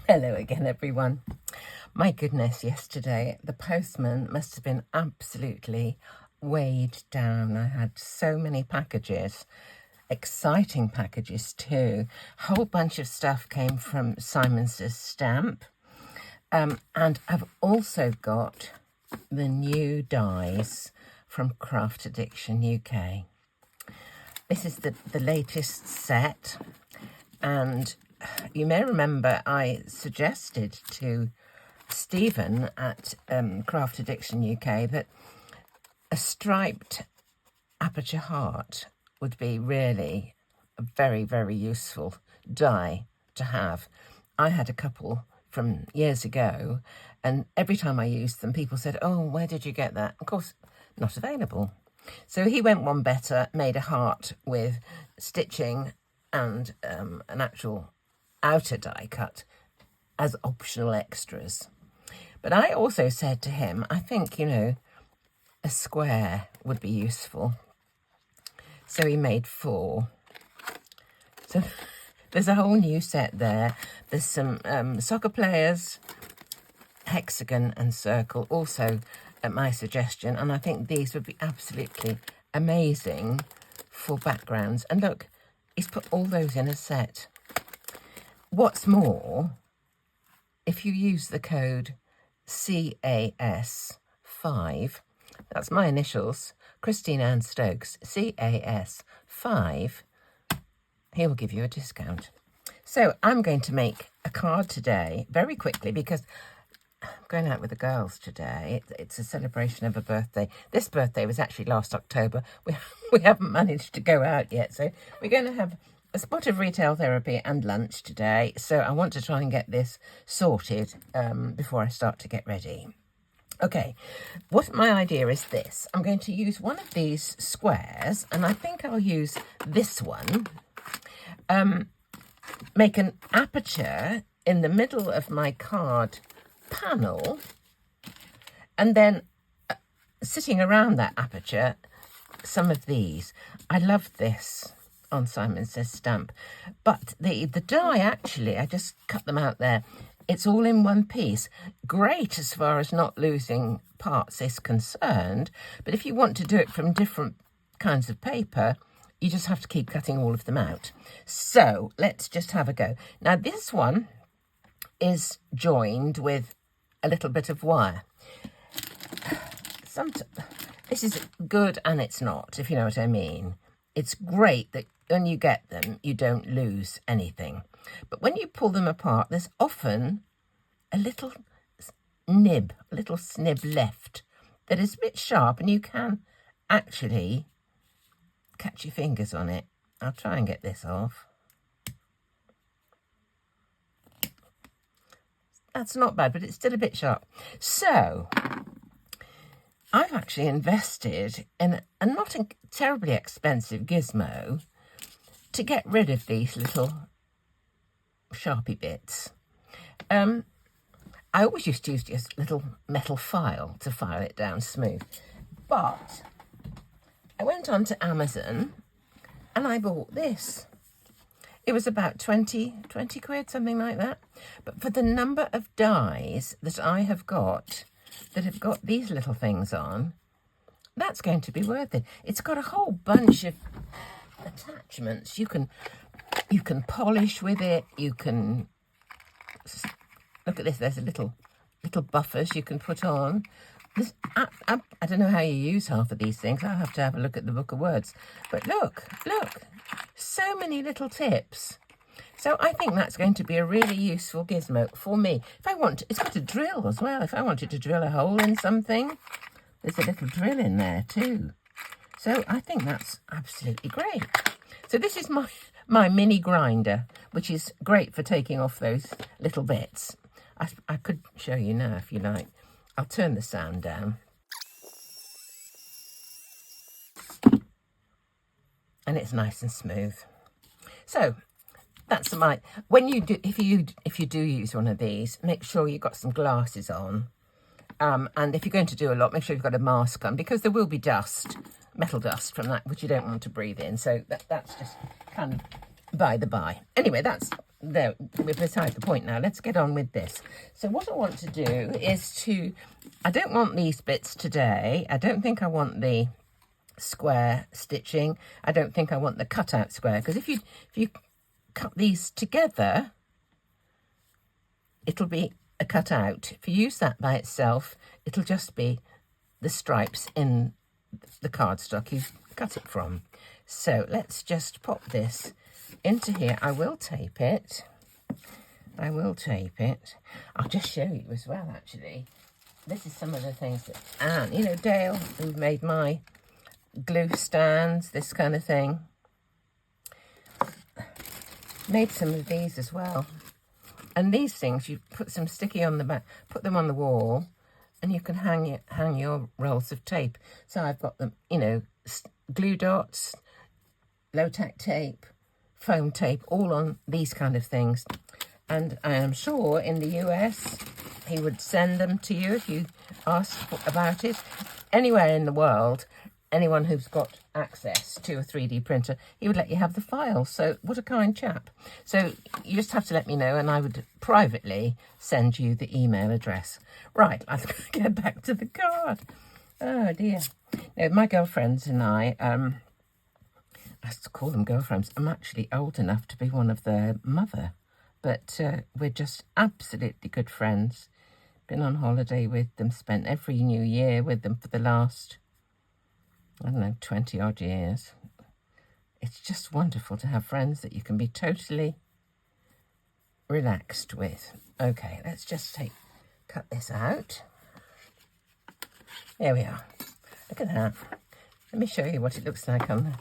Hello again, everyone. My goodness, yesterday the postman must have been absolutely weighed down. I had so many packages, exciting packages too. A whole bunch of stuff came from Simon's Stamp. And I've also got the new dies from Craft Addiction UK. This is the latest set, and you may remember I suggested to Stephen at Craft Addiction UK that a striped aperture heart would be really a very, very useful die to have. I had a couple from years ago, and every time I used them, people said, "Oh, where did you get that?" Of course, not available. So he went one better, made a heart with stitching and an actual outer die cut as optional extras. But I also said to him, I think, a square would be useful. So he made 4. So there's a whole new set there. There's some soccer players, hexagon and circle, also at my suggestion. And I think these would be absolutely amazing for backgrounds. And look, he's put all those in a set. What's more, if you use the code CAS5, that's my initials, Christine Ann Stokes, CAS5, he will give you a discount. So I'm going to make a card today very quickly because I'm going out with the girls today. It's a celebration of a birthday. This birthday was actually last October. We haven't managed to go out yet, so we're going to have a spot of retail therapy and lunch today. So I want to try and get this sorted before I start to get ready. Okay, what my idea is this. I'm going to use one of these squares, and I think I'll use this one. Make an aperture in the middle of my card panel, and then sitting around that aperture, some of these. I love this on Simon Says Stamp, but the die, actually, I just cut them out there. It's all in one piece. Great as far as not losing parts is concerned, but if you want to do it from different kinds of paper, you just have to keep cutting all of them out. So let's just have a go. Now this one is joined with a little bit of wire. This is good and it's not, if you know what I mean. It's great that when you get them, you don't lose anything. But when you pull them apart, there's often a little snib left that is a bit sharp, and you can actually catch your fingers on it. I'll try and get this off. That's not bad, but it's still a bit sharp. So I've actually invested in a not terribly expensive gizmo to get rid of these little Sharpie bits. I always used to use just a little metal file to file it down smooth. But I went on to Amazon and I bought this. It was about 20 quid, something like that. But for the number of dies that I have got that have got these little things on, that's going to be worth it. It's got a whole bunch of attachments. You can polish with it. You can look at this. There's a little buffers you can put on. I don't know how you use half of these things. I'll have to have a look at the book of words. But look, so many little tips. So I think that's going to be a really useful gizmo for me. If I want, it's got a drill as well. If I wanted to drill a hole in something, there's a little drill in there too. So I think that's absolutely great. So this is my mini grinder, which is great for taking off those little bits. I could show you now if you like. I'll turn the sound down. And it's nice and smooth. So that's when you do, if you do use one of these, make sure you've got some glasses on. And if you're going to do a lot, make sure you've got a mask on, because there will be dust, metal dust from that, which you don't want to breathe in. So that's just kind of by the by. Anyway, that's there, we're beside the point now. Let's get on with this. So what I want to do is I don't want these bits today. I don't think I want the square stitching. I don't think I want the cutout square, because if you cut these together, it'll be a cutout. If you use that by itself, it'll just be the stripes in the cardstock you've cut it from. So let's just pop this into here. I will tape it. I'll just show you as well, actually. This is some of the things that Anne, you know, Dale, who made my glue stands, this kind of thing, made some of these as well. And these things, you put some sticky on the back, put them on the wall, and you can hang your rolls of tape. So I've got them, you know, glue dots, low-tack tape, foam tape, all on these kind of things. And I am sure in the US he would send them to you if you asked about it. Anywhere in the world, anyone who's got access to a 3D printer, he would let you have the file. So what a kind chap. So you just have to let me know, and I would privately send you the email address. Right, I'll get back to the card. Oh dear. Now, my girlfriends and I have to call them girlfriends. I'm actually old enough to be one of their mother, but we're just absolutely good friends. Been on holiday with them, spent every New Year with them for the last, I don't know, 20 odd years. It's just wonderful to have friends that you can be totally relaxed with. Okay, let's just cut this out. There we are. Look at that. Let me show you what it looks like on there.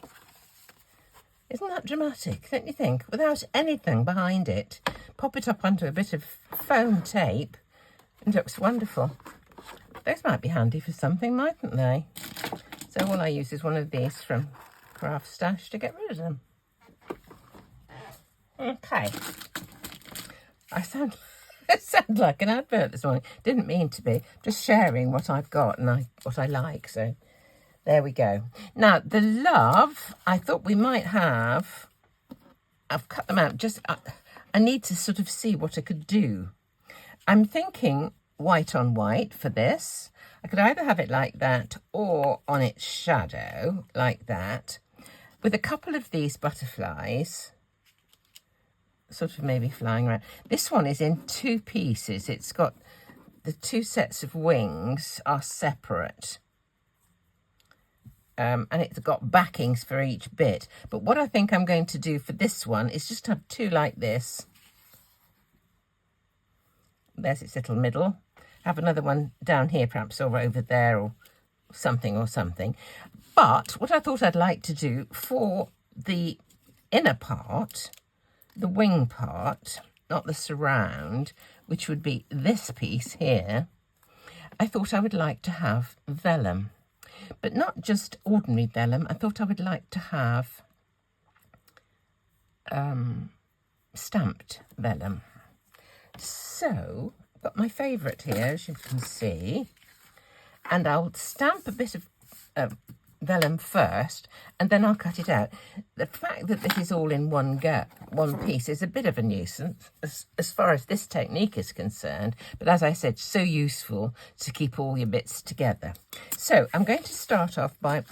Isn't that dramatic, don't you think? Without anything behind it. Pop it up onto a bit of foam tape and it looks wonderful. Those might be handy for something, mightn't they? So all I use is one of these from Craft Stash to get rid of them. Okay. I sound like an advert this morning. Didn't mean to be. Just sharing what I've got and what I like. So there we go. Now, the love, I thought we might have, I've cut them out. I need to sort of see what I could do. I'm thinking white on white for this. I could either have it like that or on its shadow, like that, with a couple of these butterflies, sort of maybe flying around. This one is in two pieces. It's got the two sets of wings are separate. And it's got backings for each bit. But what I think I'm going to do for this one is just have two like this. There's its little middle. Have another one down here, perhaps, or over there, or something. But what I thought I'd like to do for the inner part, the wing part, not the surround, which would be this piece here, I thought I would like to have vellum. But not just ordinary vellum. I thought I would like to have stamped vellum. So, I've got my favourite here, as you can see. And I'll stamp a bit of vellum first, and then I'll cut it out. The fact that this is all in one piece is a bit of a nuisance as far as this technique is concerned, but as I said, so useful to keep all your bits together. So I'm going to start off by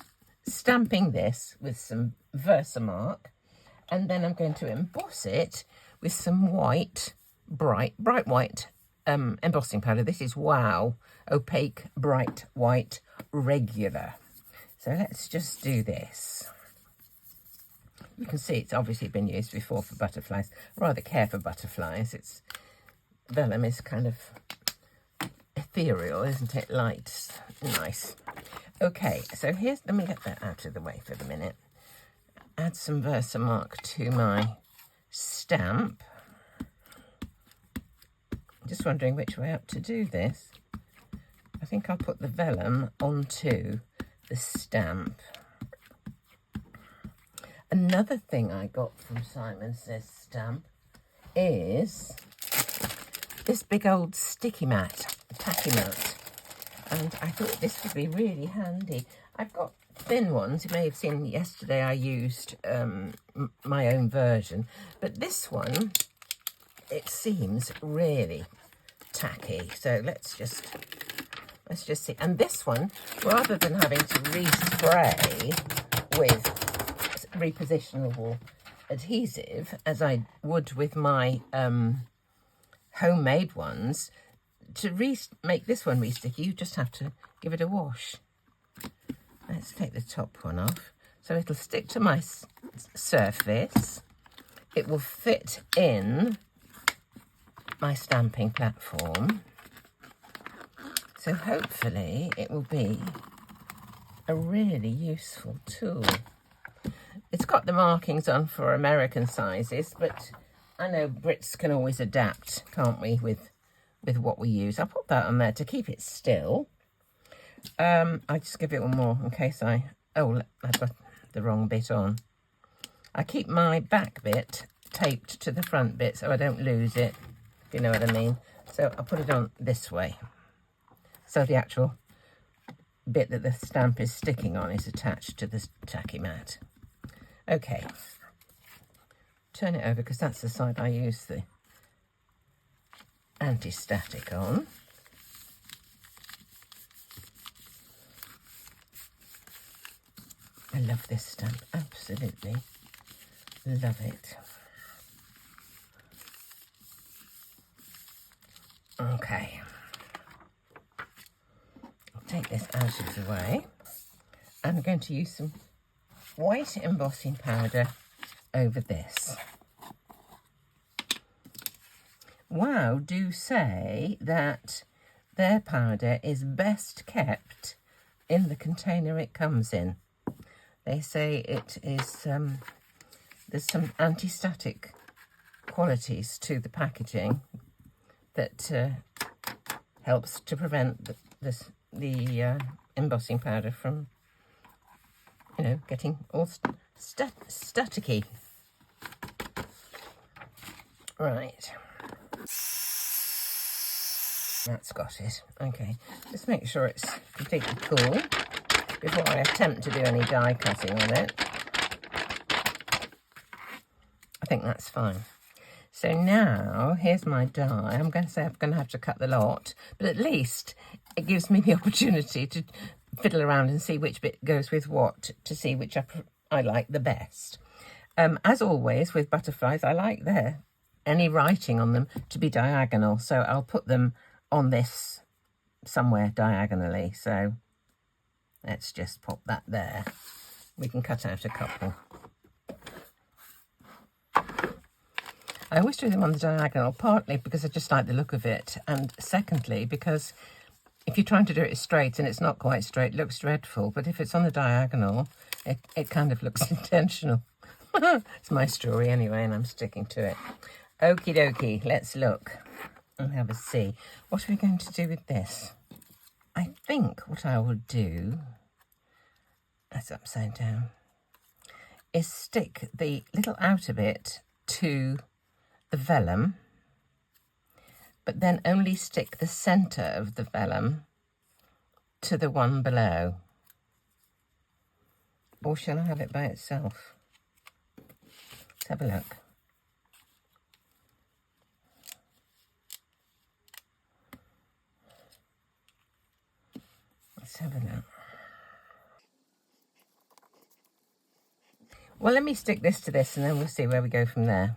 stamping this with some Versamark, and then I'm going to emboss it with some white, bright white embossing powder. This is Wow Opaque Bright White Regular. So let's just do this. You can see it's obviously been used before for butterflies. I rather care for butterflies. Vellum is kind of ethereal, isn't it? Light, nice. Okay, so let me get that out of the way for the minute. Add some Versamark to my stamp. Just wondering which way up to do this. I think I'll put the vellum onto the stamp. Another thing I got from Simon Says Stamp is this big old sticky mat, tacky mat. And I thought this would be really handy. I've got thin ones. You may have seen yesterday I used my own version. But this one it seems really tacky. So let's just see. And this one, rather than having to respray with repositionable adhesive, as I would with my homemade ones, to make this one re-sticky, you just have to give it a wash. Let's take the top one off. So it'll stick to my surface. It will fit in my stamping platform. So hopefully it will be a really useful tool. It's got the markings on for American sizes, but I know Brits can always adapt, can't we, with what we use. I'll put that on there to keep it still. I just give it one more in case I've got the wrong bit on. I keep my back bit taped to the front bit so I don't lose it, if you know what I mean. So I'll put it on this way. So the actual bit that the stamp is sticking on is attached to the tacky mat. Okay. Turn it over because that's the side I use the anti-static on. I love this stamp, absolutely love it. Okay, I'll take this out of the way. I'm going to use some white embossing powder over this. Wow do say that their powder is best kept in the container it comes in. They say it is, there's some anti-static qualities to the packaging that helps to prevent the embossing powder from, you know, getting all staticky. Right. That's got it. Okay, just make sure it's completely cool before I attempt to do any die cutting on it. I think that's fine. So now, here's my die. I'm going to say I'm going to have to cut the lot, but at least it gives me the opportunity to fiddle around and see which bit goes with what, to see which I like the best. As always with butterflies, I like any writing on them to be diagonal, so I'll put them on this somewhere diagonally. So let's just pop that there. We can cut out a couple. I always do them on the diagonal, partly because I just like the look of it, and secondly because if you're trying to do it straight and it's not quite straight, it looks dreadful, but if it's on the diagonal, it kind of looks intentional. It's my story anyway, and I'm sticking to it. Okie dokie, let's look and have a see. What are we going to do with this? I think what I will do, that's upside down, is stick the little outer bit to the vellum, but then only stick the centre of the vellum to the one below. Or shall I have it by itself? Let's have a look. Let's have a look. Well, let me stick this to this and then we'll see where we go from there.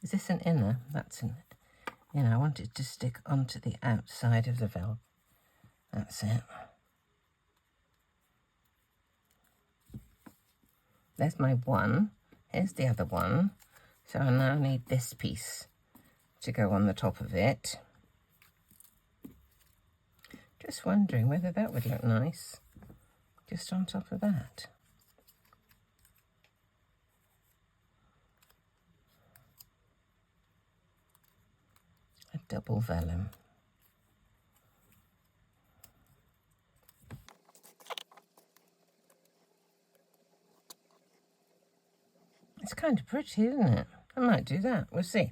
Is this an inner? That's an inner. I want it to stick onto the outside of the vellum. That's it. There's my one. Here's the other one. So I now need this piece to go on the top of it. Just wondering whether that would look nice just on top of that. A double vellum. It's kind of pretty, isn't it? I might do that. We'll see.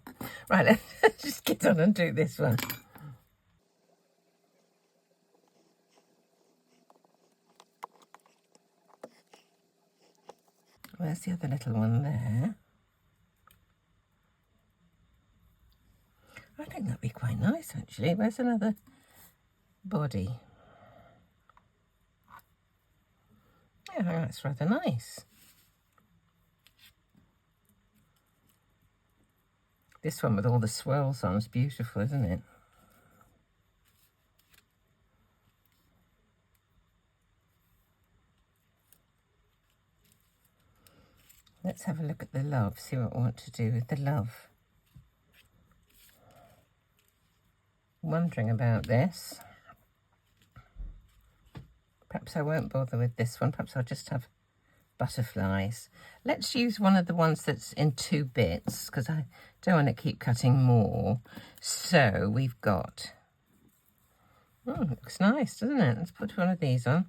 Right, let's just get on and do this one. Where's the other little one there? I think that'd be quite nice, actually. Where's another body? Yeah, that's rather nice. This one with all the swirls on is beautiful, isn't it? Let's have a look at the love, see what we want to do with the love. Wondering about this. Perhaps I won't bother with this one. Perhaps I'll just have butterflies. Let's use one of the ones that's in 2 bits because I don't want to keep cutting more. So we've got, looks nice, doesn't it? Let's put one of these on.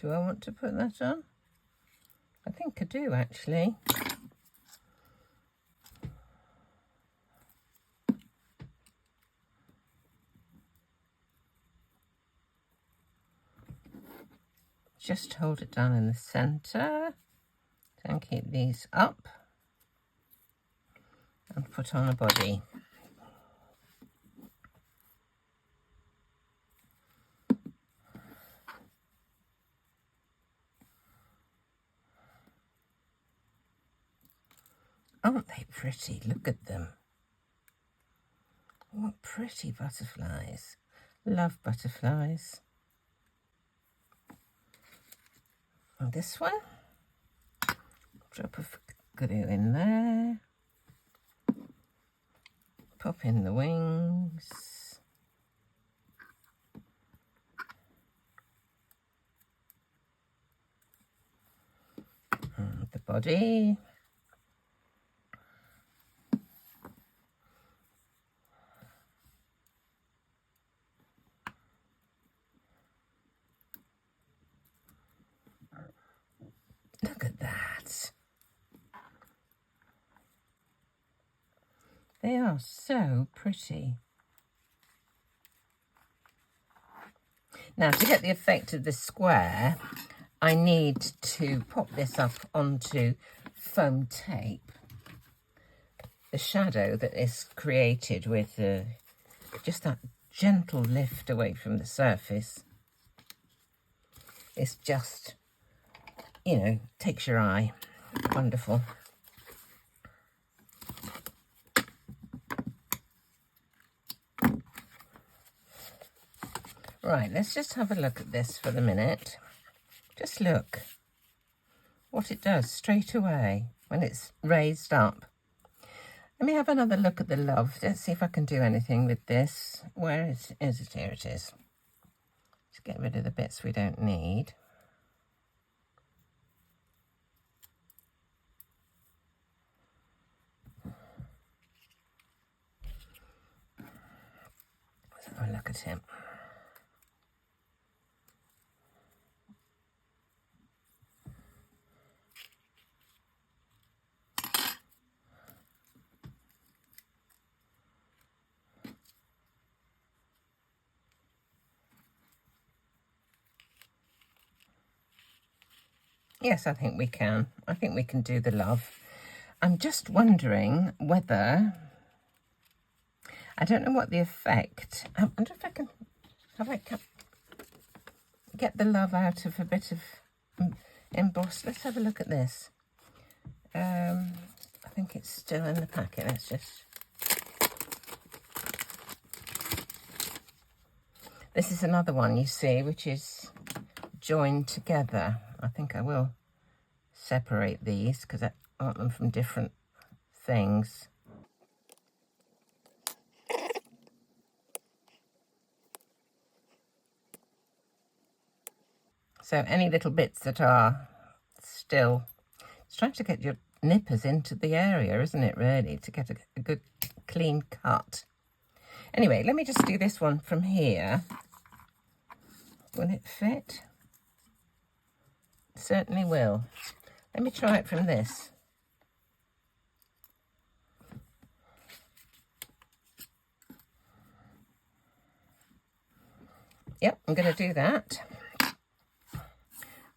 Do I want to put that on? I think I do, actually. Just hold it down in the centre and keep these up and put on a body. Aren't they pretty? Look at them. What pretty butterflies. Love butterflies. And this one. Drop of glue in there. Pop in the wings. And the body. Look at that. They are so pretty. Now, to get the effect of the square, I need to pop this up onto foam tape. The shadow that is created with just that gentle lift away from the surface is just, you know, takes your eye. Wonderful. Right, let's just have a look at this for the minute. Just look what it does straight away when it's raised up. Let me have another look at the love. Let's see if I can do anything with this. Where is it? Here it is. Let's get rid of the bits we don't need. Let's have a look at him. Yes, I think we can. I think we can do the love. I'm just wondering whether, I don't know what the effect, I wonder if I can, get the love out of a bit of emboss. Let's have a look at this. I think it's still in the packet. Let's just, this is another one, you see, which is joined together. I think I will separate these because I want them from different things. So any little bits that are still, it's trying to get your nippers into the area, isn't it, really, to get a good clean cut. Anyway, let me just do this one from here. Will it fit? Certainly will. Let me try it from this. Yep, I'm going to do that.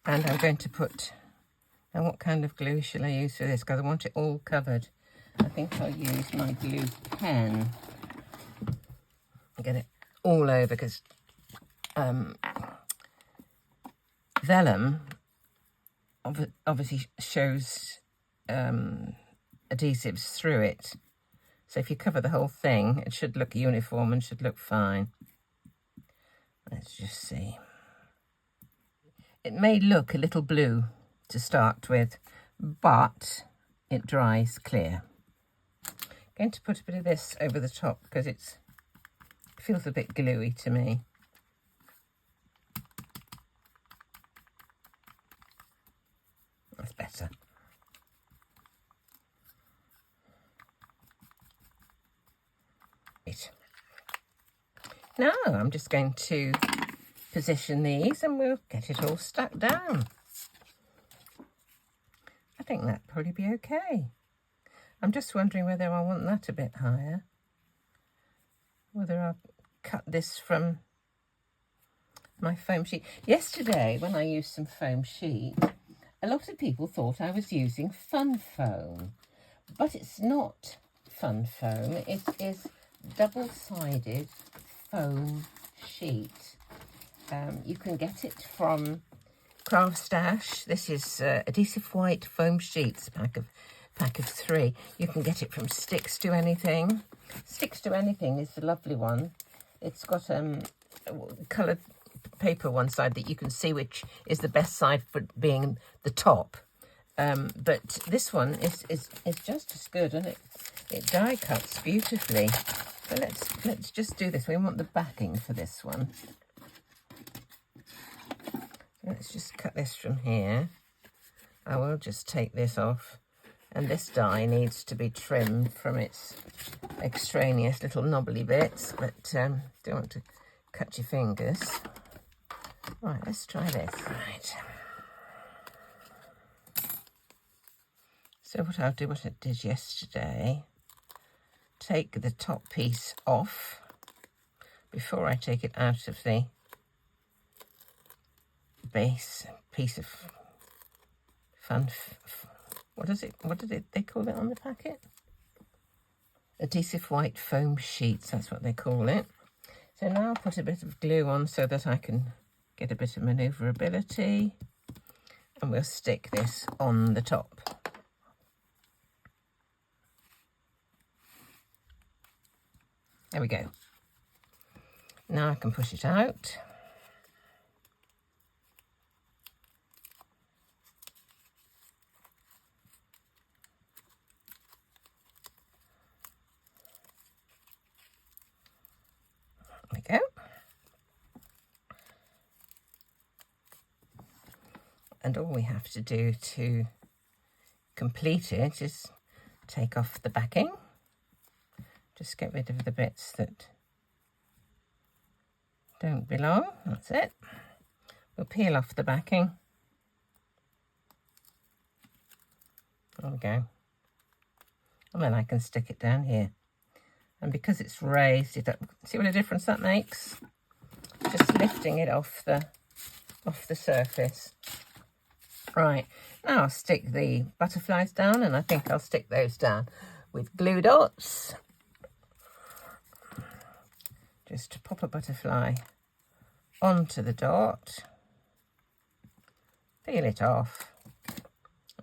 And I'm going to put, now what kind of glue shall I use for this? Because I want it all covered. I think I'll use my glue pen. Get it all over because vellum obviously shows adhesives through it. So if you cover the whole thing, it should look uniform and should look fine. Let's just see. It may look a little blue to start with, but it dries clear. Going to put a bit of this over the top because it feels a bit gluey to me. That's better. Right. Now I'm just going to position these and we'll get it all stuck down. I think that'd probably be okay. I'm just wondering whether I want that a bit higher. Whether I'll cut this from my foam sheet. Yesterday, when I used some foam sheet, a lot of people thought I was using fun foam. But it's not fun foam. It is double-sided foam sheet. You can get it from Craft Stash. This is adhesive white foam sheets, pack of 3. You can get it from Sticks to Anything. Sticks to Anything is the lovely one. It's got coloured paper one side that you can see which is the best side for being the top. But this one is just as good, and it die cuts beautifully. So let's just do this. We want the backing for this one. Let's just cut this from here. I will just take this off. And this die needs to be trimmed from its extraneous little knobbly bits, but don't want to cut your fingers. Right, let's try this. Right. So what I'll do, what I did yesterday, take the top piece off before I take it out of the base piece of what did they call it on the packet? Adhesive white foam sheets, that's what they call it. So now I'll put a bit of glue on so that I can get a bit of manoeuvrability, and we'll stick this on the top. There we go. Now I can push it out. There we go. And all we have to do to complete it is take off the backing. Just get rid of the bits that don't belong. That's it. We'll peel off the backing. There we go. And then I can stick it down here. And because it's raised, see what a difference that makes? Just lifting it off the surface. Right, now I'll stick the butterflies down, and I think I'll stick those down with glue dots. Just to pop a butterfly onto the dot, peel it off,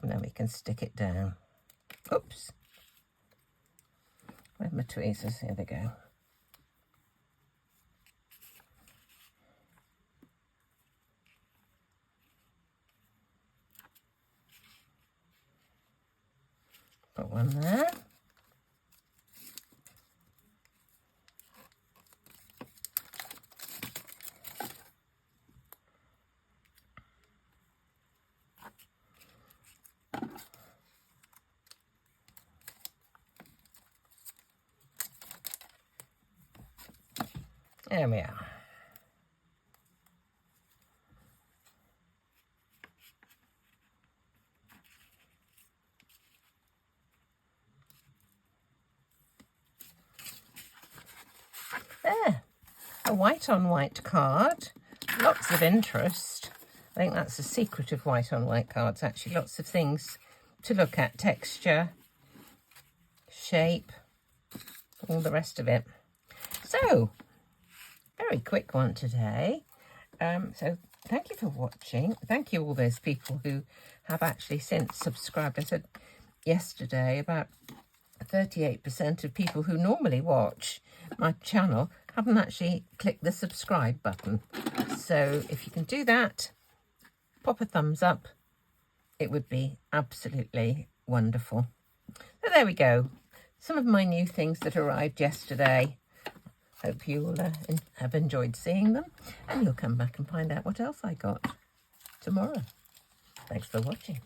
and then we can stick it down. Oops. Where's my tweezers? Here they go. Put one there. There we are. There, a white on white card, lots of interest. I think that's the secret of white on white cards, actually. Lots of things to look at, texture, shape, all the rest of it. So, very quick one today. So thank you for watching. Thank you all those people who have actually since subscribed. I said yesterday about 38% of people who normally watch my channel haven't actually clicked the subscribe button. So if you can do that, pop a thumbs up. It would be absolutely wonderful. So there we go. Some of my new things that arrived yesterday. Hope you will have enjoyed seeing them, and you'll come back and find out what else I got tomorrow. Thanks for watching.